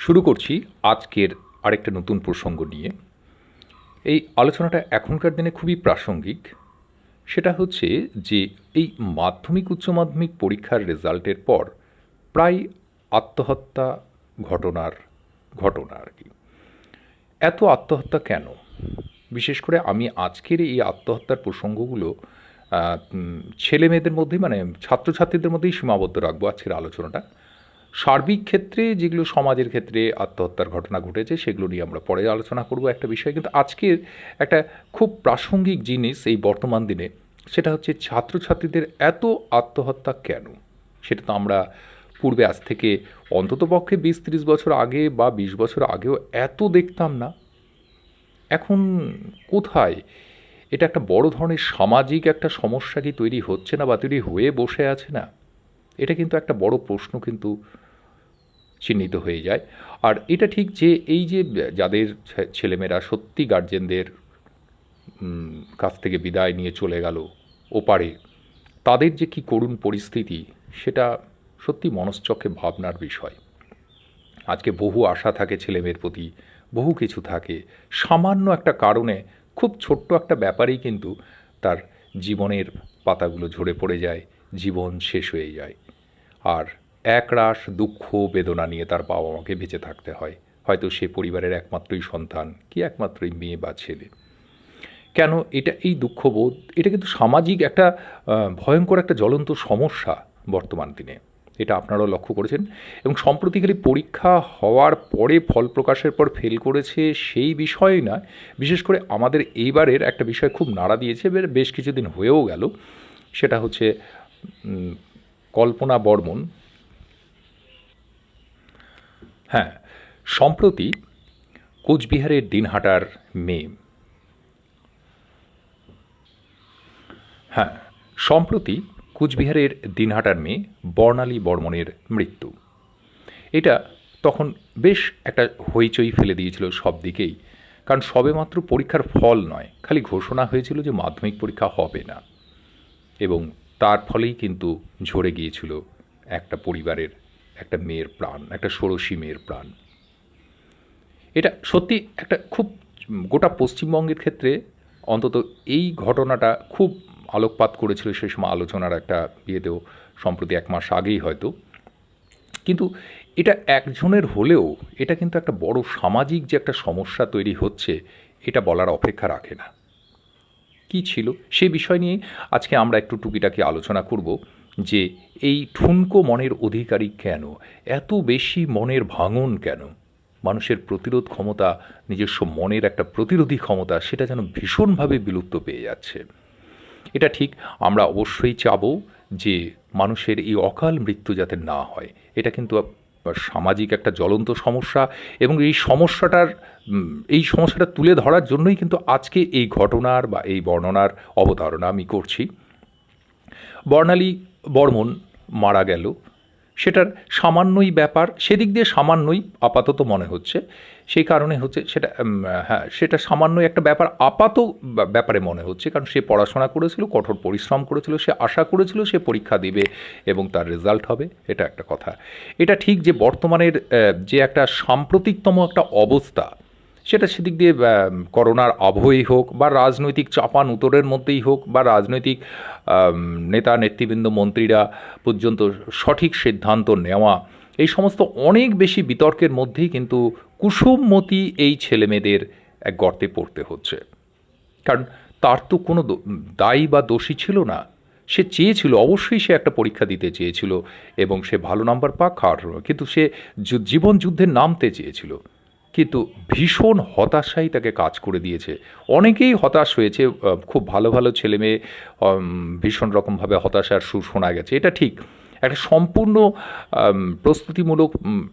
শুরু করছি আজকের আরেকটা নতুন প্রসঙ্গ নিয়ে। এই আলোচনাটা এখনকার দিনে খুবই প্রাসঙ্গিক। সেটা হচ্ছে যে এই মাধ্যমিক উচ্চ মাধ্যমিক পরীক্ষার রেজাল্টের পর প্রায় আত্মহত্যা ঘটনা আর কি। এত আত্মহত্যা কেন? বিশেষ করে আমি আজকের এই আত্মহত্যার প্রসঙ্গগুলো ছেলে মেয়েদের মধ্যেই, মানে ছাত্রছাত্রীদের মধ্যেই সীমাবদ্ধ রাখবো আজকের আলোচনাটা। সার্বিক ক্ষেত্রে যেগুলো সমাজের ক্ষেত্রে আত্মহত্যার ঘটনা ঘটেছে সেগুলো নিয়ে আমরা পরে আলোচনা করব একটা বিষয়। কিন্তু আজকের একটা খুব প্রাসঙ্গিক জিনিস এই বর্তমান দিনে, সেটা হচ্ছে ছাত্রছাত্রীদের এত আত্মহত্যা কেন। সেটা তো আমরা পূর্বে আজ থেকে অন্ততপক্ষে 20-30 বছর আগে বা 20 বছর আগেও এত দেখতাম না। এখন কোথায় এটা একটা বড় ধরনের সামাজিক একটা সমস্যা কি তৈরি হচ্ছে না বা তৈরি হয়ে বসে আছে না? এটা কিন্তু একটা বড় প্রশ্ন কিন্তু চিহ্নিত হয়ে যায়। আর এটা ঠিক যে এই যে যাদের ছেলেমেয়েরা সত্যি গার্জেনদের কাছ থেকে বিদায় নিয়ে চলে গেল ওপারে, তাদের যে কী করুণ পরিস্থিতি, সেটা সত্যি মনশ্চক্ষে ভাবনার বিষয়। আজকে বহু আশা থাকে ছেলেমেয়ের প্রতি, বহু কিছু থাকে, সামান্য একটা কারণে, খুব ছোট্ট একটা ব্যাপারেই কিন্তু তার জীবনের পাতাগুলো ঝরে পড়ে যায়, জীবন শেষ হয়ে যায়। আর একরাশ দুঃখ বেদনা নিয়ে তার বাবা মাকে বেঁচে থাকতে হয়, হয়তো সে পরিবারের একমাত্রই সন্তান কি একমাত্রই মেয়ে বা ছেলে। কেন এটা এই দুঃখবোধ, এটা কিন্তু সামাজিক একটা ভয়ঙ্কর একটা জ্বলন্ত সমস্যা বর্তমান দিনে। এটা আপনারাও লক্ষ্য করেছেন। এবং সম্প্রতিকারী পরীক্ষা হওয়ার পরে ফল প্রকাশের পর ফেল করেছে সেই বিষয় না, বিশেষ করে আমাদের এইবারের একটা বিষয় খুব নাড়া দিয়েছে, বেশ কিছুদিন হয়েও গেল। সেটা হচ্ছে কল্পনা বর্মণ। হ্যাঁ, সম্প্রতি কোচবিহারের দিনহাটার মেয়ে, সম্প্রতি কোচবিহারের দিনহাটার মেয়ে বর্ণালী বর্মণের মৃত্যু। এটা তখন বেশ একটা হইচই ফেলে দিয়েছিল সব দিকেই। কারণ সবেমাত্র পরীক্ষার ফল নয়, খালি ঘোষণা হয়েছিল যে মাধ্যমিক পরীক্ষা হবে না, এবং তার ফলেই কিন্তু ঝরে গিয়েছিল একটা পরিবারের একটা মেয়ের প্রাণ, একটা ষোড়শী মেয়ের প্রাণ। এটা সত্যি একটা খুব, গোটা পশ্চিমবঙ্গের ক্ষেত্রে অন্তত এই ঘটনাটা খুব আলোকপাত করেছিল সেই সময় আলোচনার একটা বিয়েতেও, সম্প্রতি 1 মাস আগেই হয়তো। কিন্তু এটা একজনের হলেও এটা কিন্তু একটা বড় সামাজিক যে একটা সমস্যা তৈরি হচ্ছে, এটা বলার অপেক্ষা রাখে না। কি ছিল সে বিষয় নিয়ে আজকে আমরা একটু টুকিটাকি আলোচনা করব, যে এই ঠুনকো মনের অধিকারী কেন, এত বেশি মনের ভাঙন কেন, মানুষের প্রতিরোধ ক্ষমতা, নিজস্ব মনের একটা প্রতিরোধী ক্ষমতা, সেটা যেন ভীষণভাবে বিলুপ্ত পেয়ে যাচ্ছে। এটা ঠিক, আমরা অবশ্যই চাবো যে মানুষের এই অকাল মৃত্যু যাতে না হয়। এটা কিন্তু সামাজিক একটা জ্বলন্ত সমস্যা, এবং এই সমস্যাটা তুলে ধরার জন্যই কিন্তু আজকে এই ঘটনার বা এই বর্ণনার অবতারণা আমি করছি। বর্ণালী বর্মণ মারা গেল, সেটার সামান্যই ব্যাপার, সেদিক দিয়ে সামান্যই আপাতত মনে হচ্ছে। সেই কারণে হচ্ছে সেটা, সেটা সামান্যই একটা ব্যাপার ব্যাপারে মনে হচ্ছে, কারণ সে পড়াশোনা করেছিল, কঠোর পরিশ্রম করেছিল, সে আশা করেছিল সে পরীক্ষা দেবে এবং তার রেজাল্ট হবে, এটা একটা কথা। এটা ঠিক যে বর্তমানের যে একটা সাম্প্রতিকতম একটা অবস্থা, সেটা সেদিক দিয়ে করোনার আবহেই হোক বা রাজনৈতিক চাপান উত্তরের মধ্যেই হোক বা রাজনৈতিক নেতা নেতৃবৃন্দ মন্ত্রীরা পর্যন্ত সঠিক সিদ্ধান্ত নেওয়া, এই সমস্ত অনেক বেশি বিতর্কের মধ্যেই কিন্তু কুসুমমতি এই ছেলেমেয়েদের এক গর্তে পড়তে হচ্ছে। কারণ তার তো কোনো দায়ী বা দোষী ছিল না। সে চেয়েছিল, অবশ্যই সে একটা পরীক্ষা দিতে চেয়েছিল এবং সে ভালো নাম্বার পাক, কিন্তু সে জীবন যুদ্ধে নামতে চেয়েছিল। কিন্তু ভীষণ হতাশাই তাকে কাজ করে দিয়েছে। অনেকেই হতাশ হয়েছে, খুব ভালো ভালো ছেলে মেয়ে ভীষণ রকমভাবে হতাশার সুর শোনা গেছে, এটা ঠিক। একটা সম্পূর্ণ প্রস্তুতিমূলক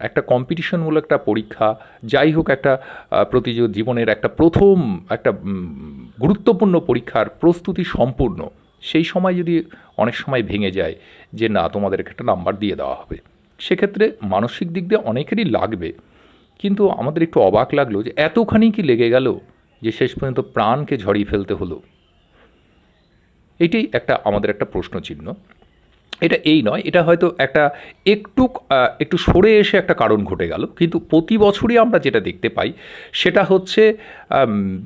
একটা কম্পিটিশনমূলক একটা পরীক্ষা, যাই হোক, একটা জীবনের একটা প্রথম একটা গুরুত্বপূর্ণ পরীক্ষার প্রস্তুতি সম্পূর্ণ, সেই সময় যদি অনেক সময় ভেঙে যায় যে না, তোমাদেরকে একটা নাম্বার দিয়ে দেওয়া হবে, সেক্ষেত্রে মানসিক দিক দিয়ে অনেকেরই লাগবে। কিন্তু আমাদের একটু অবাক লাগলো যে এতখানি কি লেগে গেল যে শেষ পর্যন্ত প্রাণকে ঝরিয়ে ফেলতে হলো। এটাই আমাদের একটা প্রশ্নচিহ্ন। এটা এই নয়, এটা হয়তো একটু একটু সরে এসে একটা কারণ ঘটে গেল, কিন্তু প্রতি বছরই আমরা যেটা দেখতে পাই সেটা হচ্ছে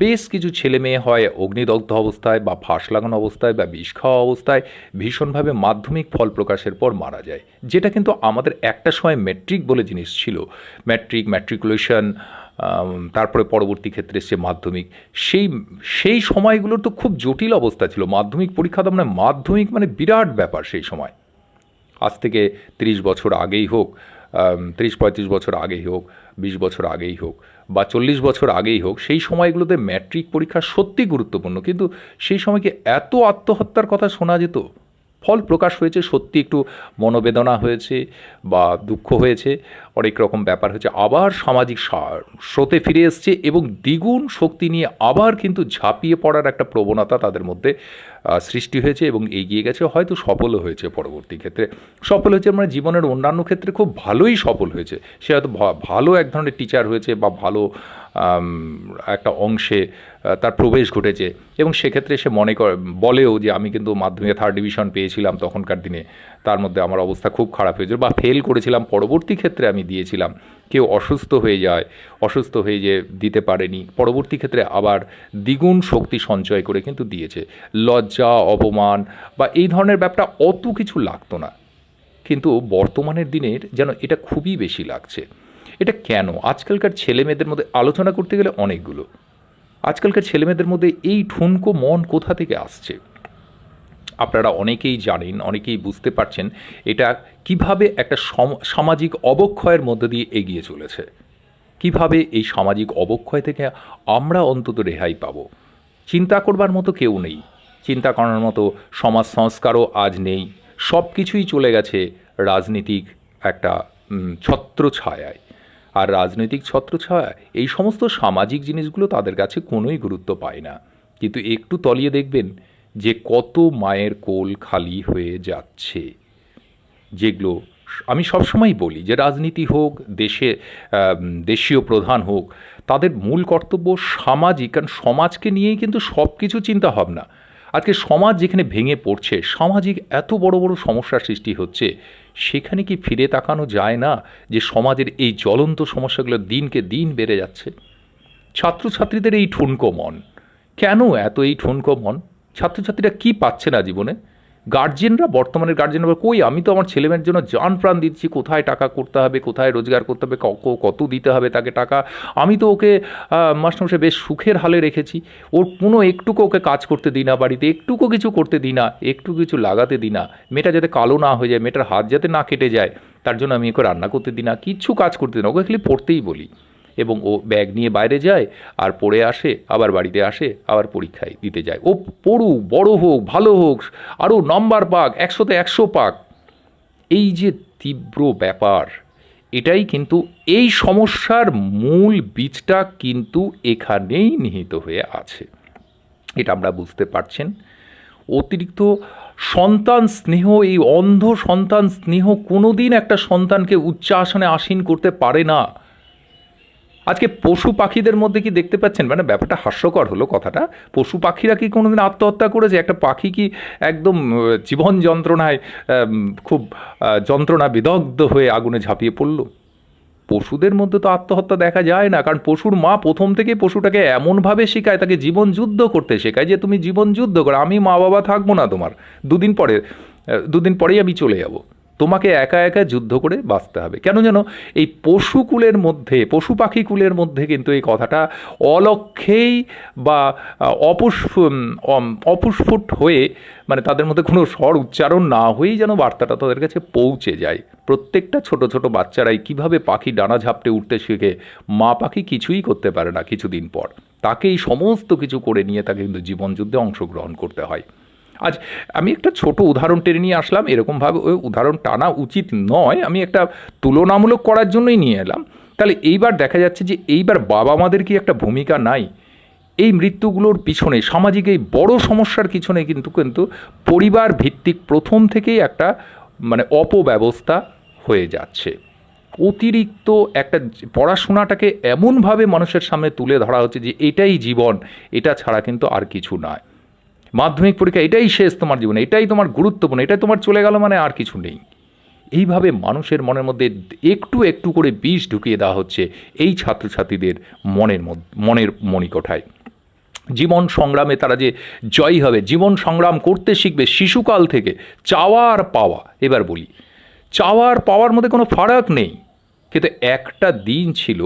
বেশ কিছু ছেলে মেয়ে হয় অগ্নিদগ্ধ অবস্থায় বা ফাঁস লাগানো অবস্থায় বা বিষ খাওয়া অবস্থায় ভীষণভাবে মাধ্যমিক ফল প্রকাশের পর মারা যায়, যেটা কিন্তু আমাদের একটা সময় ম্যাট্রিক বলে জিনিস ছিল। ম্যাট্রিকুলেশন, তারপরে পরবর্তী ক্ষেত্রে এসছে মাধ্যমিক। সেই সেই সময়গুলোর তো খুব জটিল অবস্থা ছিল। মাধ্যমিক পরীক্ষা তো মানে মাধ্যমিক মানে বিরাট ব্যাপার সেই সময়। আজ থেকে ৩০ বছর আগেই হোক, ৩০-৩৫ বছর আগেই হোক, ২০ বছর আগেই হোক বা ৪০ বছর আগেই হোক, সেই সময়গুলোতে ম্যাট্রিক পরীক্ষা সত্যি গুরুত্বপূর্ণ। কিন্তু সেই সময় কি এত আত্মহত্যার কথা শোনা যেত? ফল প্রকাশ হয়েছে, সত্যি একটু মনোবেদনা হয়েছে বা দুঃখ হয়েছে, অনেক রকম ব্যাপার হয়েছে, আবার সামাজিক স্রোতে ফিরে এসছে এবং দ্বিগুণ শক্তি নিয়ে আবার কিন্তু ঝাঁপিয়ে পড়ার একটা প্রবণতা তাদের মধ্যে সৃষ্টি হয়েছে এবং এগিয়ে গেছে, হয়তো সফলও হয়েছে। পরবর্তী ক্ষেত্রে সফল হয়েছে মানে জীবনের অন্যান্য ক্ষেত্রে খুব ভালোই সফল হয়েছে। সে হয়তো ভালো এক ধরনের টিচার হয়েছে বা ভালো একটা অংশে তার প্রবেশ ঘটেছে এবং সেক্ষেত্রে সে বলেও যে আমি কিন্তু মাধ্যমিকে 3rd ডিভিশন পেয়েছিলাম তখনকার দিনে, তার মধ্যে আমার অবস্থা খুব খারাপ হয়েছিল বা ফেল করেছিলাম, পরবর্তী ক্ষেত্রে আমি দিয়েছিলাম। কেউ অসুস্থ হয়ে যায়, অসুস্থ হয়ে যে দিতে পারেনি, পরবর্তী ক্ষেত্রে আবার দ্বিগুণ শক্তি সঞ্চয় করে কিন্তু দিয়েছে। লজ্জা, অপমান বা এই ধরনের ব্যাপারটা অত কিছু লাগতো না, কিন্তু বর্তমানের দিনের যেন এটা খুবই বেশি লাগছে। এটা কেন? আজকালকার ছেলেমেয়েদের মধ্যে আলোচনা করতে গেলে অনেকগুলো। আজকালকার ছেলেমেয়েদের মধ্যে এই ঠুনকো মন কোথা থেকে আসছে? আপনারা অনেকেই জানেন, অনেকেই বুঝতে পারছেন এটা কিভাবে একটা সামাজিক অবক্ষয়ের মধ্য দিয়ে এগিয়ে চলেছে। কিভাবে এই সামাজিক অবক্ষয় থেকে আমরা অন্তত রেহাই পাব? চিন্তা করবার মতো কেউ নেই, চিন্তা করার মতো সমাজ সংস্কারও আজ নেই। সব কিছুই চলে গেছে রাজনীতিক একটা ছত্রছায়ায়। আর রাজনৈতিক ছত্রছায়া এই সমস্ত সামাজিক জিনিসগুলো তাদের কাছে কোনোই গুরুত্ব পায় না। কিন্তু একটু তলিয়ে দেখবেন যে কত মায়ের কোল খালি হয়ে যাচ্ছে, যেগুলো আমি সবসময় বলি যে রাজনীতি হোক, দেশীয় প্রধান হোক, তাদের মূল কর্তব্য সামাজিক, কারণ সমাজকে নিয়েই কিন্তু সব কিছু চিন্তা ভাবনা। আজকে সমাজ যেখানে ভেঙে পড়ছে, সামাজিক এত বড় বড় সমস্যার সৃষ্টি হচ্ছে, সেখানে কি ফিরে তাকানো যায় না যে সমাজের এই জ্বলন্ত সমস্যাগুলো দিনকে দিন বেড়ে যাচ্ছে? ছাত্রছাত্রীদের এই ঠুনকো মন, কেন এত এই ঠুনকো মন? ছাত্রছাত্রীরা কি পাচ্ছে না জীবনে? বর্তমানের গার্জেনরা কই, আমি তো আমার ছেলেমেয়ের জন্য জান প্রাণ দিচ্ছি, কোথায় টাকা করতে হবে, কোথায় রোজগার করতে হবে, কত দিতে হবে তাকে টাকা। আমি তো ওকে মাস্টারমশাই বেশ সুখের হালে রেখেছি, ওর কোনো একটুকু ওকে কাজ করতে দিই না, বাড়িতে একটুকু কিছু করতে দিই না, একটু কিছু লাগাতে দিই না, মেয়েটা যাতে কালো না হয়ে যায়, মেয়েটার হাত যাতে না কেটে যায়, তার জন্য আমি ওকে রান্না করতে দিই না, কিচ্ছু কাজ করতে দিই না, ওকে খালি পড়তেই বলি। এবং ও ব্যাগ নিয়ে বাইরে যায়, আর পড়ে আসে, আবার বাড়িতে আসে, আবার পরীক্ষায় দিতে যায়। ও পড়ুক, বড় হোক, ভালো হোক, আরও নম্বর পাক, 100-তে 100 পাক। এই যে তীব্র ব্যাপার, এটাই কিন্তু এই সমস্যার মূল বীজটা কিন্তু এখানেই নিহিত হয়ে আছে। এটা আমরা বুঝতে পারছেন। অতিরিক্ত সন্তান স্নেহ, এই অন্ধ সন্তান স্নেহ কোনো দিন একটা সন্তানকে উচ্চ আসনে আসীন করতে পারে না। আজকে পশু পাখিদের মধ্যে কি দেখতে পাচ্ছেন, মানে ব্যাপারটা হাস্যকর হলো কথাটা, পশু পাখিরা কি কোনোদিন আত্মহত্যা করেছে? একটা পাখি কি একদম জীবন যন্ত্রণায় খুব যন্ত্রণা বিদগ্ধ হয়ে আগুনে ঝাঁপিয়ে পড়ল? পশুদের মধ্যে তো আত্মহত্যা দেখা যায় না, কারণ পশুর মা প্রথম থেকে পশুটাকে এমনভাবে শেখায়, তাকে জীবন যুদ্ধ করতে শেখায় যে তুমি জীবন যুদ্ধ করো, আমি মা বাবা থাকবো না তোমার, দুদিন পরেই আমি চলে যাব, তোমাকে একা একা যুদ্ধ করে বাঁচতে হবে। কেন যেন এই পশুকুলের মধ্যে, পশু পাখিকুলের মধ্যে কিন্তু এই কথাটা অলক্ষেই বা অপুস্ফুট হয়ে, মানে তাদের মধ্যে কোনো স্বর উচ্চারণ না হয়েই যেন বার্তাটা তাদের কাছে পৌঁছে যায়। প্রত্যেকটা ছোট ছোট বাচ্চারাই কিভাবে পাখি ডানা ঝাপটে উঠতে শেখে, মা পাখি কিছুই করতে পারে না কিছুদিন পর, তাকেই সমস্ত কিছু করে নিয়ে তাকে কিন্তু জীবনযুদ্ধে অংশগ্রহণ করতে হয়। আজ আমি একটা ছোট উদাহরণ টেনে নিয়ে আসলাম, এরকমভাবে ওই উদাহরণ টানা উচিত নয়, আমি একটা তুলনামূলক করার জন্যই নিয়ে এলাম। তাহলে এইবার দেখা যাচ্ছে যে এইবার বাবা মাদের কি একটা ভূমিকা নাই? এই মৃত্যুগুলোর পিছনে, সামাজিক এই বড় সমস্যার পিছনে কিন্তু পরিবার ভিত্তিক প্রথম থেকেই একটা মানে অপব্যবস্থা হয়ে যাচ্ছে। অতিরিক্ত একটা পড়াশোনাটাকে এমনভাবে মানুষের সামনে তুলে ধরা হচ্ছে যে এটাই জীবন, এটা ছাড়া কিন্তু আর কিছু নয়। মাধ্যমিক পরীক্ষা এটাই শেষ তোমার জীবনে, এটাই তোমার গুরুত্বপূর্ণ, এটাই তোমার চলে গেল মানে আর কিছু নেই। এইভাবে মানুষের মনের মধ্যে একটু একটু করে বিষ ঢুকিয়ে দেওয়া হচ্ছে এই ছাত্রছাত্রীদের মনের মণিকোঠায়। জীবন সংগ্রামে তারা যে জয়ী হবে, জীবন সংগ্রাম করতে শিখবে শিশুকাল থেকে। চাওয়া আর পাওয়া, এবার বলি, চাওয়া আর পাওয়ার মধ্যে কোনো ফারাক নেই, কিন্তু একটা দিন ছিল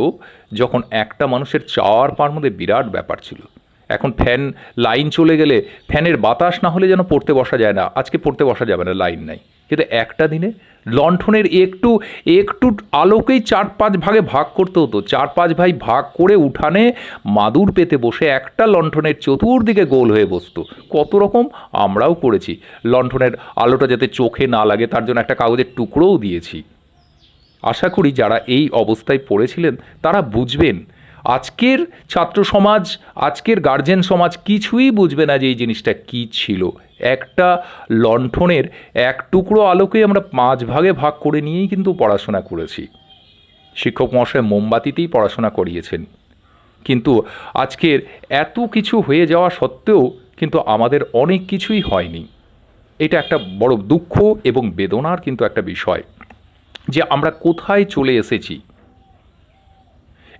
যখন একটা মানুষের চাওয়ার পাওয়ার মধ্যে বিরাট ব্যাপার ছিল। এখন ফ্যান লাইন চলে গেলে ফ্যানের বাতাস না হলে যেন পড়তে বসা যায় না, আজকে পড়তে বসা যাবে না, লাইন নাই। কিন্তু একটা দিনে লণ্ঠনের একটু একটু আলোকেই 4-5 ভাগে ভাগ করতে হতো, 4-5 ভাই ভাগ করে উঠানে মাদুর পেতে বসে একটা লণ্ঠনের চতুর্দিকে গোল হয়ে বসতো। কত রকম আমরাও করেছি, লণ্ঠনের আলোটা যাতে চোখে না লাগে তার জন্য একটা কাগজের টুকরোও দিয়েছি। আশা করি যারা এই অবস্থায় পড়েছিলেন তারা বুঝবেন। আজকের ছাত্র সমাজ, আজকের গার্জেন সমাজ কিছুই বুঝবে না যে এই জিনিসটা কী ছিল। একটা লণ্ঠনের এক টুকরো আলোকে আমরা 5 ভাগে ভাগ করে নিয়েই কিন্তু পড়াশোনা করেছি। শিক্ষক মহাশয় মোমবাতিতেই পড়াশোনা করিয়েছেন, কিন্তু আজকের এত কিছু হয়ে যাওয়া সত্ত্বেও কিন্তু আমাদের অনেক কিছুই হয়নি। এটা একটা বড় দুঃখ এবং বেদনার কিন্তু একটা বিষয় যে আমরা কোথায় চলে এসেছি।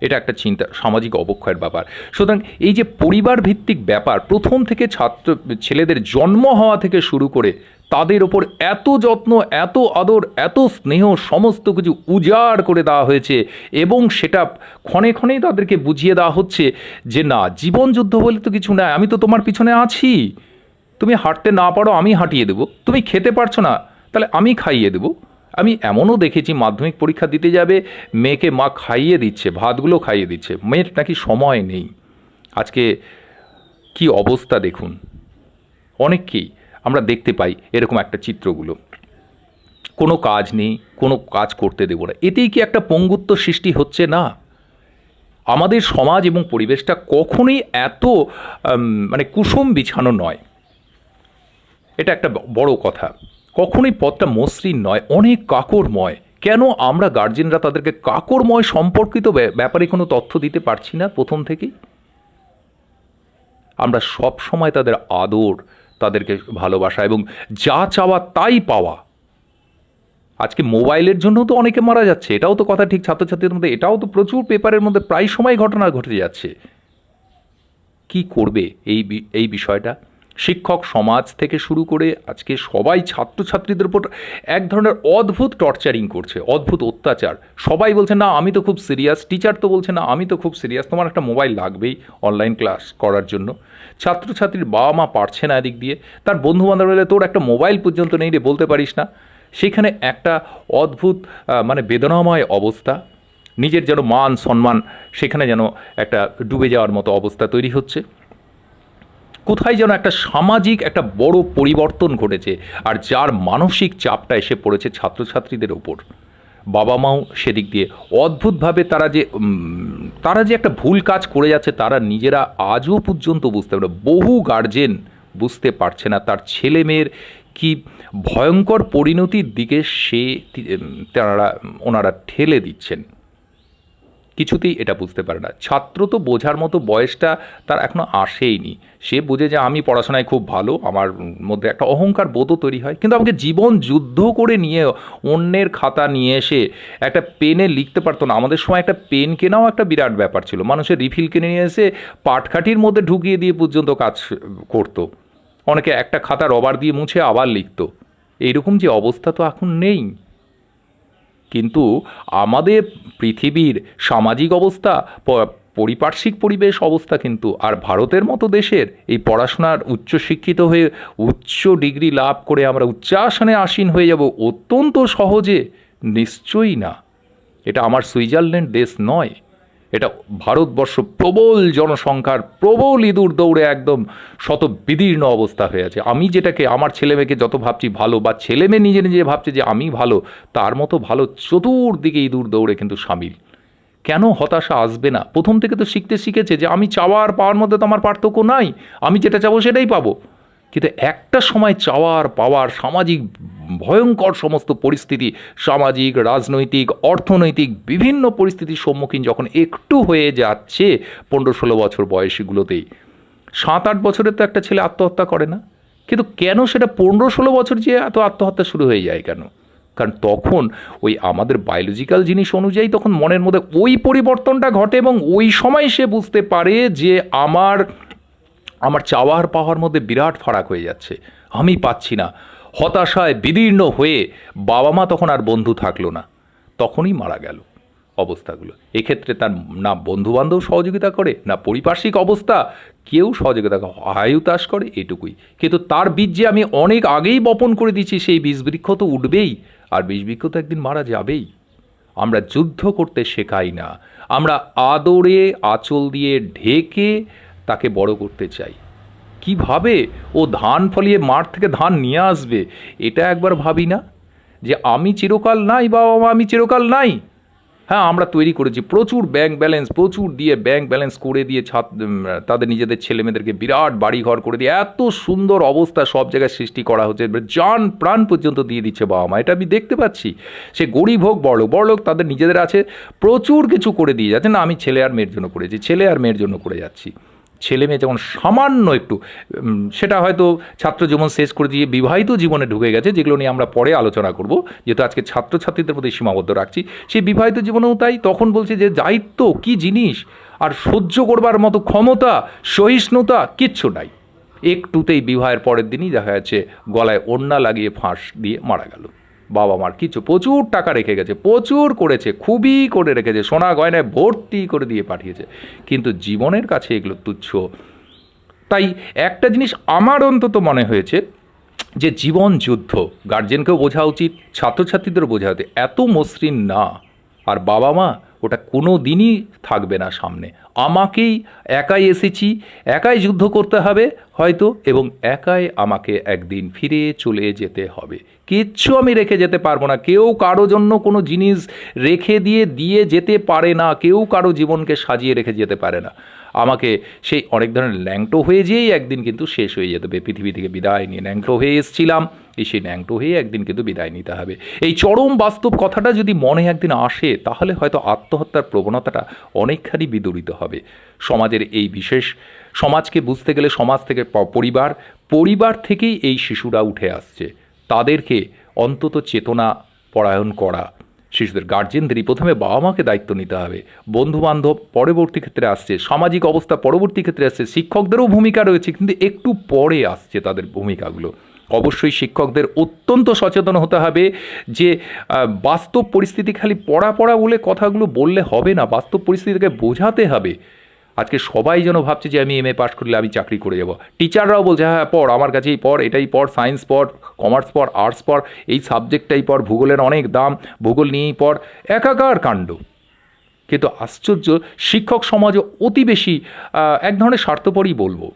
এটা একটা চিন্তা, সামাজিক অবক্ষয়ের ব্যাপার। সুতরাং এই যে পরিবার ভিত্তিক ব্যাপার, প্রথম থেকে ছেলেদের জন্ম হওয়া থেকে শুরু করে তাদের ওপর এত যত্ন, এত আদর, এত স্নেহ, সমস্ত কিছু উজাড় করে দেওয়া হয়েছে এবং সেটা ক্ষণে ক্ষণেই তাদেরকে বুঝিয়ে দেওয়া হচ্ছে যে না, জীবন যুদ্ধ বলে তো কিছু না, আমি তো তোমার পিছনে আছি। তুমি হাঁটতে না পারো আমি হাঁটিয়ে দেবো, তুমি খেতে পারছো না তাহলে আমি খাইয়ে দেবো। আমি এমনও দেখেছি মাধ্যমিক পরীক্ষা দিতে যাবে, মেয়েকে মা খাইয়ে দিচ্ছে, ভাতগুলো খাইয়ে দিচ্ছে, মেয়ের নাকি সময় নেই। আজকে কি অবস্থা দেখুন, অনেককেই আমরা দেখতে পাই এরকম একটা চিত্রগুলো। কোনো কাজ নেই, কোনো কাজ করতে দেবো না, এতেই কি একটা পঙ্গুত্ব সৃষ্টি হচ্ছে না? আমাদের সমাজ এবং পরিবেশটা কখনোই এত কুসুম বিছানো নয়, এটা একটা বড় কথা। কখনোই পথটা মসৃণ নয়, অনেক কাকরময়। কেন আমরা গার্জেনরা তাদেরকে কাকরময় সম্পর্কিত ব্যাপারে কোনো তথ্য দিতে পারছি না প্রথম থেকেই? আমরা সব সময় তাদের আদর, তাদেরকে ভালোবাসা এবং যা চাওয়া তাই পাওয়া। আজকে মোবাইলের জন্য তো অনেকে মারা যাচ্ছে, এটাও তো কথা ঠিক। ছাত্রছাত্রীদের মধ্যে এটাও তো প্রচুর পেপারের মধ্যে প্রায় সময় ঘটনা ঘটে যাচ্ছে। কি করবে এই বিষয়টা? শিক্ষক সমাজ থেকে শুরু করে আজকে সবাই ছাত্রছাত্রীদের উপর এক ধরনের অদ্ভুত টর্চারিং করছে, অদ্ভুত অত্যাচার। সবাই বলছে না আমি তো খুব সিরিয়াস, টিচার তো বলছে না আমি তো খুব সিরিয়াস, তোমার একটা মোবাইল লাগবেই অনলাইন ক্লাস করার জন্য। ছাত্রছাত্রীর বাবা মা পারছে না এদিক দিয়ে, তার বন্ধুবান্ধব বলে তোর একটা মোবাইল পর্যন্ত নেই রে, বলতে পারিস না। সেখানে একটা অদ্ভুত বেদনাময় অবস্থা, নিজের যেন মান সম্মান সেখানে যেন একটা ডুবে যাওয়ার মতো অবস্থা তৈরি হচ্ছে। কোথায় যেন একটা সামাজিক একটা বড় পরিবর্তন ঘটেছে, আর যার মানসিক চাপটা এসে পড়েছে ছাত্রছাত্রীদের ওপর। বাবা মাও সেদিক দিয়ে অদ্ভুতভাবে তারা যে একটা ভুল কাজ করে যাচ্ছে তারা নিজেরা আজও পর্যন্ত বুঝতে পারে, বহু গার্জেন বুঝতে পারছে না তার ছেলে মেয়ের কি ভয়ঙ্কর পরিণতির দিকে ওনারা ঠেলে দিচ্ছেন। কিছুতেই এটা বুঝতে পারে না। ছাত্র তো বোঝার মতো বয়সটা তার এখনও আসেইনি। সে বোঝে যে আমি পড়াশোনায় খুব ভালো, আমার মধ্যে একটা অহংকার বোধও তৈরি হয়। কিন্তু আমাকে জীবন যুদ্ধ করে নিয়ে অন্যের খাতা নিয়ে এসে একটা পেনে লিখতে পারতো না। আমাদের সময় একটা পেন কেনাও একটা বিরাট ব্যাপার ছিল। মানুষের রিফিল কিনে নিয়ে এসে পাটকাঠির মধ্যে ঢুকিয়ে দিয়ে পর্যন্ত কাজ করতো। অনেকে একটা খাতা রবার দিয়ে মুছে আবার লিখতো। এইরকম যে অবস্থা তো এখন নেই। কিন্তু আমাদের পৃথিবীর সামাজিক অবস্থা, পারিপার্শ্বিক পরিবেশ অবস্থা কিন্তু আর ভারতের মতো দেশের এই পড়াশোনার উচ্চশিক্ষিত হয়ে উচ্চ ডিগ্রি লাভ করে আমরা উচ্চাসনে আসীন হয়ে যাব অত্যন্ত সহজে নিশ্চয়ই না। এটা আমার সুইজারল্যান্ড দেশ নয়, এটা ভারতবর্ষ প্রবল জনসংখ্যার প্রবল ইঁদুর দৌড়ে একদম শত বিদীর্ণ অবস্থা হয়ে আছে। আমি যেটাকে আমার ছেলেমেয়েকে যত ভাবছি ভালো, বা ছেলেমেয়ে নিজে নিজে ভাবছে যে আমি ভালো, তার মতো ভালো চতুর্দিকে ইঁদুর দৌড়ে কিন্তু সামিল। কেন হতাশা আসবে না? প্রথম থেকে তো শিখেছে যে আমি চাওয়া আর পাওয়ার মধ্যে তো আমার পার্থক্য নাই, আমি যেটা চাবো সেটাই পাবো। কিন্তু একটা সময় চাওয়ার পাওয়ার সামাজিক ভয়ঙ্কর সমস্ত পরিস্থিতি, সামাজিক, রাজনৈতিক, অর্থনৈতিক বিভিন্ন পরিস্থিতির সম্মুখীন যখন একটু হয়ে যাচ্ছে 15-16 বছর বয়সীগুলোতেই, 7-8 বছরের তো একটা ছেলে আত্মহত্যা করে না, কিন্তু কেন সেটা 15-16 বছর যে এত আত্মহত্যা শুরু হয়ে যায় কেন? কারণ তখন ওই আমাদের বায়োলজিক্যাল জিনিস অনুযায়ী তখন মনের মধ্যে ওই পরিবর্তনটা ঘটে, এবং ওই সময় সে বুঝতে পারে যে আমার আমার চাওয়ার পাওয়ার মধ্যে বিরাট ফারাক হয়ে যাচ্ছে, আমি পাচ্ছি না। হতাশায় বিদীর্ণ হয়ে বাবা মা তখন আর বন্ধু থাকলো না, তখনই মারা গেল অবস্থাগুলো। এক্ষেত্রে তার না বন্ধুবান্ধব সহযোগিতা করে, না পারিপার্শ্বিক অবস্থা কেউ সহযোগিতা হায়ুতাস করে, এটুকুই। কিন্তু তার বীজ যে আমি অনেক আগেই বপন করে দিচ্ছি, সেই বীজ বৃক্ষ তো উঠবেই, আর বীজ বৃক্ষ তো একদিন মারা যাবেই। আমরা যুদ্ধ করতে শেখাই না, আমরা আদরে আঁচল দিয়ে ঢেকে তাকে বড় করতে চাই। কিভাবে ও ধান ফলিয়ে মাঠ থেকে ধান নিয়ে আসবে, এটা একবার ভাবি না যে আমি চিরকাল নাই, বাবা মা আমি চিরকাল নাই। হ্যাঁ, আমরা তৈরি করেছি প্রচুর ব্যাংক ব্যালেন্স, প্রচুর দিয়ে ব্যাংক ব্যালেন্স করে দিয়ে তাদের নিজেদের ছেলেমেয়েদেরকে বিরাট বাড়িঘর করে দিয়ে এত সুন্দর অবস্থা সব জায়গায় সৃষ্টি করা হচ্ছে, জান প্রাণ পর্যন্ত দিয়ে দিচ্ছে বাবা মা। এটা আমি দেখতে পাচ্ছি। সে গরিব হোক বড়লোক তাদের নিজেদের আছে, প্রচুর কিছু করে দিয়ে যাচ্ছে। না, আমি ছেলে আর মেয়ের জন্য করেছি, ছেলে আর মেয়ের জন্য করে যাচ্ছি। ছেলে মেয়ে যখন সামান্য একটু সেটা হয়তো ছাত্র জীবন শেষ করে দিয়ে বিবাহিত জীবনে ঢুকে গেছে, যেগুলো নিয়ে আমরা পরে আলোচনা করব, যেহেতু আজকে ছাত্রছাত্রীদের প্রতি সীমাবদ্ধ রাখছি, সেই বিবাহিত জীবনেও তাই। তখন বলছে যে দায়িত্ব কী জিনিস, আর সহ্য করবার মতো ক্ষমতা সহিষ্ণুতা কিচ্ছু নাই। একটুতেই বিবাহের পরের দিনই দেখা যাচ্ছে গলায় ওড়না লাগিয়ে ফাঁস দিয়ে মারা গেল। বাবা মার কিছু প্রচুর টাকা রেখে গেছে, প্রচুর করেছে, খুবই করে রেখেছে, সোনা গয়নায় ভর্তি করে দিয়ে পাঠিয়েছে, কিন্তু জীবনের কাছে এগুলো তুচ্ছ। তাই একটা জিনিস আমার অন্তত মনে হয়েছে যে জীবন যুদ্ধ গার্জেনকেও বোঝা উচিত, ছাত্রছাত্রীদেরও বোঝা উচিত, এত মসৃণ না। আর বাবা মা ওটা কোনো দিনই থাকবে না সামনে। আমাকেই একাই এসেছি, একাই যুদ্ধ করতে হবে হয়তো, এবং একাই আমাকে একদিন ফিরে চলে যেতে হবে। কিচ্ছু আমি রেখে যেতে পারবো না। কেউ কারো জন্য কোনো জিনিস রেখে দিয়ে যেতে পারে না, কেউ কারো জীবনকে সাজিয়ে রেখে যেতে পারে না। আমাকে সেই অনেক ধরনের ল্যাংটো হয়ে যেয়েই একদিন কিন্তু শেষ হয়ে যেতে হবে। পৃথিবী থেকে বিদায় নিয়ে ন্যাংটো হয়ে এসেছিলাম, সেই ন্যাংটো হয়ে একদিন কিন্তু বিদায় নিতে হবে। এই চরম বাস্তব কথাটা যদি মনে একদিন আসে, তাহলে হয়তো আত্মহত্যার প্রবণতাটা অনেকখানি বিদূরিত হবে। সমাজের এই বিশেষ সমাজকে বুঝতে গেলে সমাজ থেকে পরিবার থেকেই এই শিশুরা উঠে আসছে। তাদেরকে অন্তত চেতনা পরায়ণ করা, শিশুদের গার্জেনদেরই প্রথমে বাবা মাকে দায়িত্ব নিতে হবে। বন্ধুবান্ধব পরবর্তী ক্ষেত্রে আসছে, সামাজিক অবস্থা পরবর্তী ক্ষেত্রে আসছে, শিক্ষকদেরও ভূমিকা রয়েছে, কিন্তু একটু পরে আসছে তাদের ভূমিকাগুলো। অবশ্যই শিক্ষকদের অত্যন্ত সচেতন হতে হবে যে বাস্তব পরিস্থিতি খালি পড়া বলে কথাগুলো বললে হবে না, বাস্তব পরিস্থিতিকে বোঝাতে হবে। আজকে সবাই যেন ভাবছে যে আমি MA পাস করলে আমি চাকরি করে যাব। টিচাররাও বলছে হ্যাঁ পড়, আমার কাছেই পড়, এটাই পড়, সায়েন্স পড়, কমার্স পড়, আর্টস পড়, এই সাবজেক্টটাই পড়, ভূগোলের অনেক দাম, ভূগোল নিয়েই পড়, একাকার কাণ্ড। কিন্তু আশ্চর্য, শিক্ষক সমাজও অতি বেশি এক ধরনের স্বার্থপরই বলবো।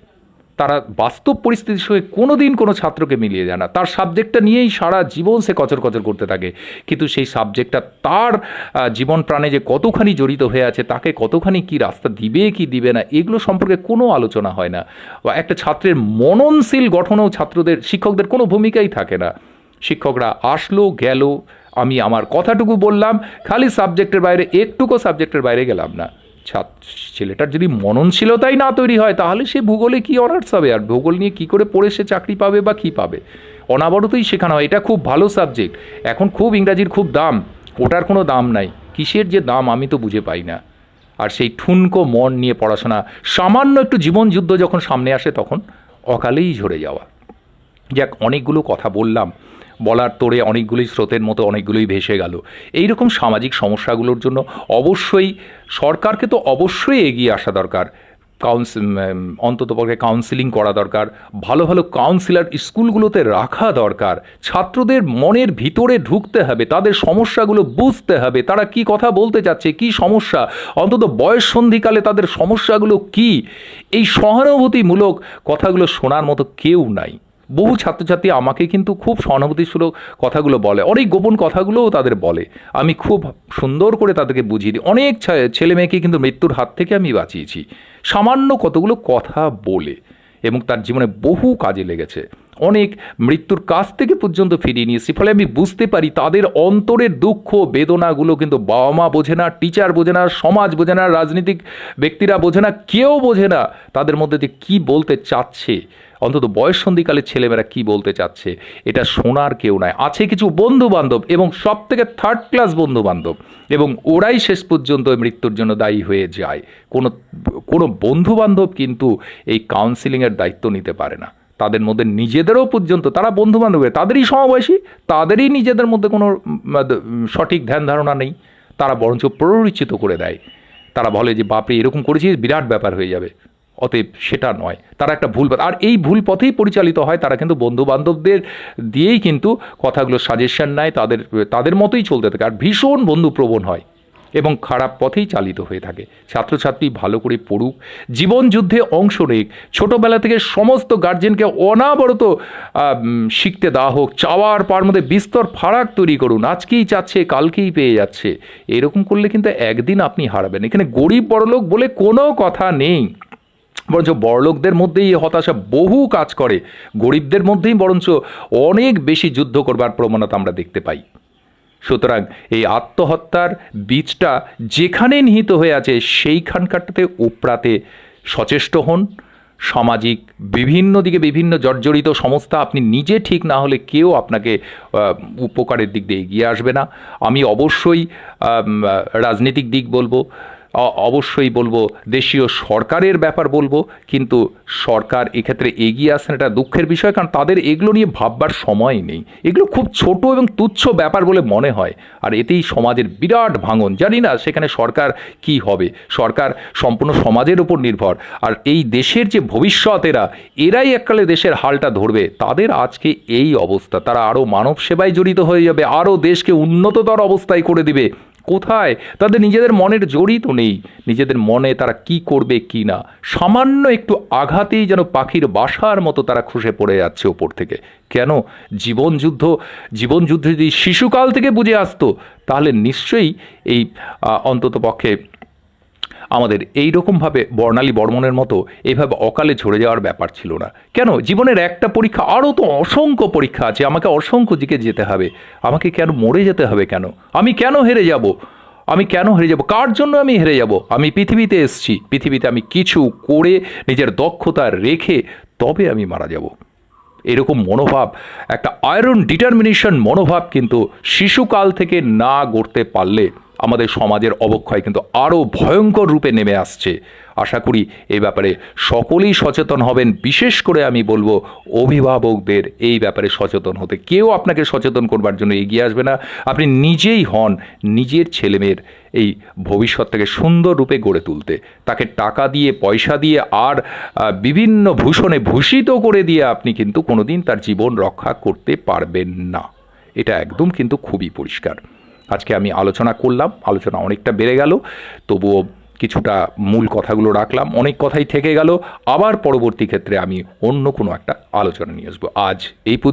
তারা বাস্তব পরিস্থিতির সঙ্গে কোনো দিন কোনো ছাত্রকে মিলিয়ে যায় না। তার সাবজেক্টটা নিয়েই সারা জীবন সে কচর করতে থাকে, কিন্তু সেই সাবজেক্টটা তার জীবন প্রাণে যে কতখানি জড়িত হয়ে আছে, তাকে কতখানি কি রাস্তা দিবে কি দিবে না, এগুলো সম্পর্কে কোনো আলোচনা হয় না। বা একটা ছাত্রের মননশীল গঠনেও শিক্ষকদের কোনো ভূমিকাই থাকে না। শিক্ষকরা আসলো গেল, আমি আমার কথাটুকু বললাম, খালি সাবজেক্টের বাইরে, একটুকু সাবজেক্টের বাইরে গেলাম না। ছেলেটার যদি মননশীলতাই না তৈরি হয়, তাহলে সে ভূগোলে কি অনার্স হবে, আর ভূগোল নিয়ে কি করে পড়ে সে চাকরি পাবে বা কী পাবে? অনাবরতই শেখানো হয়, এটা খুব ভালো সাবজেক্ট, এখন খুব ইংরাজির খুব দাম, ওটার কোনো দাম নাই। কিসের যে দাম আমি তো বুঝে পাই না। আর সেই ঠুনকো মন নিয়ে পড়াশোনা, সামান্য একটু জীবন যুদ্ধ যখন সামনে আসে তখন অকালেই ঝরে যাওয়া। যাক, অনেকগুলো কথা বলার তোড়ে অনেকগুলোই স্রোতের মতো অনেকগুলোই ভেসে গেল। এই রকম সামাজিক সমস্যাগুলোর জন্য অবশ্যই সরকারকে তো অবশ্যই এগিয়ে আসা দরকার। অন্ততপক্ষে কাউন্সিলিং করা দরকার, ভালো ভালো কাউন্সিলর স্কুলগুলোতে রাখা দরকার। ছাত্রদের মনের ভিতরে ঢুকতে হবে, তাদের সমস্যাগুলো বুঝতে হবে, তারা কি কথা বলতে চাচ্ছে, কি সমস্যা, অন্তত বয়স সন্ধিকালে তাদের সমস্যাগুলো কি, এই সহানুভূতিমূলক কথাগুলো শোনার মতো কেউ নাই। বহু ছাত্রছাত্রী আমাকে কিন্তু খুব সহানুভূতিশীল কথাগুলো বলে, অনেক গোপন কথাগুলোও তাদের বলে, আমি খুব সুন্দর করে তাদেরকে বুঝিয়ে দিই। অনেক ছেলে মেয়েকে কিন্তু মৃত্যুর হাত থেকে আমি বাঁচিয়েছি সামান্য কতগুলো কথা বলে, এবং তার জীবনে বহু কাজে লেগেছে। অনেক মৃত্যুর কাছ থেকে পর্যন্ত ফিরিয়ে নিয়ে এসেছি। ফলে আমি বুঝতে পারি তাদের অন্তরের দুঃখ বেদনাগুলো কিন্তু বাবা মা বোঝে না, টিচার বোঝে না, সমাজ বোঝে না, রাজনীতিক ব্যক্তিরা বোঝে না, কেউ বোঝে না তাদের মধ্যে যে কী বলতে চাচ্ছে, অন্তত বয়ঃসন্ধিকালের ছেলেমেয়েরা কী বলতে চাচ্ছে এটা শোনার কেউ নাই। আছে কিছু বন্ধু বান্ধব, এবং সব থেকে থার্ড ক্লাস বন্ধু বান্ধব, এবং ওরাই শেষ পর্যন্ত মৃত্যুর জন্য দায়ী হয়ে যায়। কোনো বন্ধু বান্ধব কিন্তু এই কাউন্সিলিংয়ের দায়িত্ব নিতে পারে না। তাদের মধ্যে নিজেদেরও পর্যন্ত, তারা বন্ধু বান্ধব তাদেরই সমবয়সী, তাদেরই নিজেদের মধ্যে কোনো সঠিক ধ্যান ধারণা নেই। তারা বরঞ্চ প্ররোচিত করে দেয়। তারা বলে যে বাপরে এরকম করেছিস, বিরাট ব্যাপার হয়ে যাবে। অতএব সেটা নয়, তারা একটা ভুল পথ, আর এই ভুল পথেই পরিচালিত হয়। তারা কিন্তু বন্ধু বান্ধবদের দিয়েই কিন্তু কথাগুলো সাজেশন নেয়, তাদের মতোই চলতে থাকে, আর ভীষণ বন্ধুপ্রবণ হয় এবং খারাপ পথেই চালিত হয়ে থাকে। ছাত্রছাত্রী ভালো করে পড়ুক, জীবন যুদ্ধে অংশ নিক, ছোটোবেলা থেকে সমস্ত গার্জেনকে অনাবরত শিখতে দেওয়া হোক, চাওয়ার পার মধ্যে বিস্তর ফারাক তৈরি করুন। আজকেই চাচ্ছে কালকেই পেয়ে যাচ্ছে, এরকম করলে কিন্তু একদিন আপনি হারাবেন। এখানে গরিব বড়লোক বলে কোনো কথা নেই, বরঞ্চ বড়লোকদের মধ্যেই এই হতাশা বহু কাজ করে, গরিবদের মধ্যেই বরঞ্চ অনেক বেশি যুদ্ধ করবার প্রবণতা আমরা দেখতে পাই। সুতরাং এই আত্মহত্যার বীজটা যেখানে নিহিত হয়ে আছে সেইখানকারটাতে উপড়াতে সচেষ্ট হন। সামাজিক বিভিন্ন দিকে বিভিন্ন জর্জরিত সংস্থা, আপনি নিজে ঠিক না হলে কেউ আপনাকে উপকারের দিক দিয়ে এগিয়ে আসবে না। আমি অবশ্যই রাজনৈতিক দিক বলবো, অবশ্যই বলবো দেশীয় সরকারের ব্যাপার বলবো, কিন্তু সরকার এক্ষেত্রে এগিয়ে আসেন, এটা দুঃখের বিষয়, কারণ তাদের এগুলো নিয়ে ভাববার সময় নেই। এগুলো খুব ছোট এবং তুচ্ছ ব্যাপার বলে মনে হয়, আর এতেই সমাজের বিরাট ভাঙন। জানি না সেখানে সরকার কি হবে, সরকার সম্পূর্ণ সমাজের উপর নির্ভর, আর এই দেশের যে ভবিষ্যৎ এরাই এককালে দেশের হালটা ধরবে। তাদের আজকে এই অবস্থা, তারা আরও মানব সেবায় জড়িত হয়ে যাবে, আরও দেশকে উন্নততর অবস্থায় করে দিবে। কোথায় তাদের নিজেদের মনের জড়ই তো নেই, নিজেদের মনে তারা কি করবে কি না, সামান্য একটু আঘাতেই যেন পাখির বাসার মতো তারা খসে পড়ে যাচ্ছে ওপর থেকে। কেন? জীবনযুদ্ধ যদি শিশুকাল থেকে বুঝে আসতো তাহলে নিশ্চয়ই এই অন্তত পক্ষে আমাদের এই রকমভাবে বর্ণালী বর্মণের মতো এইভাবে অকালে ঝরে যাওয়ার ব্যাপার ছিল না। কেন? জীবনের একটা পরীক্ষা, আরও তো অসংখ্য পরীক্ষা আছে, আমাকে অসংখ্য দিকে যেতে হবে। আমাকে কেন মরে যেতে হবে? কেন আমি কেন হেরে যাব? কার জন্য আমি হেরে যাব? আমি পৃথিবীতে এসেছি, পৃথিবীতে আমি কিছু করে নিজের দক্ষতা রেখে তবে আমি মারা যাব। এরকম মনোভাব, একটা আয়রন ডিটারমিনেশন মনোভাব কিন্তু শিশুকাল থেকে না গড়তে পারলে আমাদের সমাজের অবক্ষয় কিন্তু আরও ভয়ঙ্কর রূপে নেমে আসছে। আশা করি এই ব্যাপারে সকলেই সচেতন হবেন। বিশেষ করে আমি বলবো অভিভাবকদের এই ব্যাপারে সচেতন হতে। কেউ আপনাকে সচেতন করবার জন্য এগিয়ে আসবে না। আপনি নিজেই হন নিজের ছেলেমেয়ের এই ভবিষ্যৎটাকে সুন্দর রূপে গড়ে তুলতে। তাকে টাকা দিয়ে, পয়সা দিয়ে, আর বিভিন্ন ভূষণে ভূষিত করে দিয়ে আপনি কিন্তু কোনোদিন তার জীবন রক্ষা করতে পারবেন না। এটা একদম কিন্তু খুবই পরিষ্কার। আজকে আমি আলোচনা করলাম, আলোচনা অনেকটা বেড়ে গেল, তবুও কিছুটা মূল কথাগুলো রাখলাম। অনেক কথাই থেকে গেল, আবার পরবর্তী ক্ষেত্রে আমি অন্য কোনো একটা আলোচনা নিয়ে আসবো। আজ এই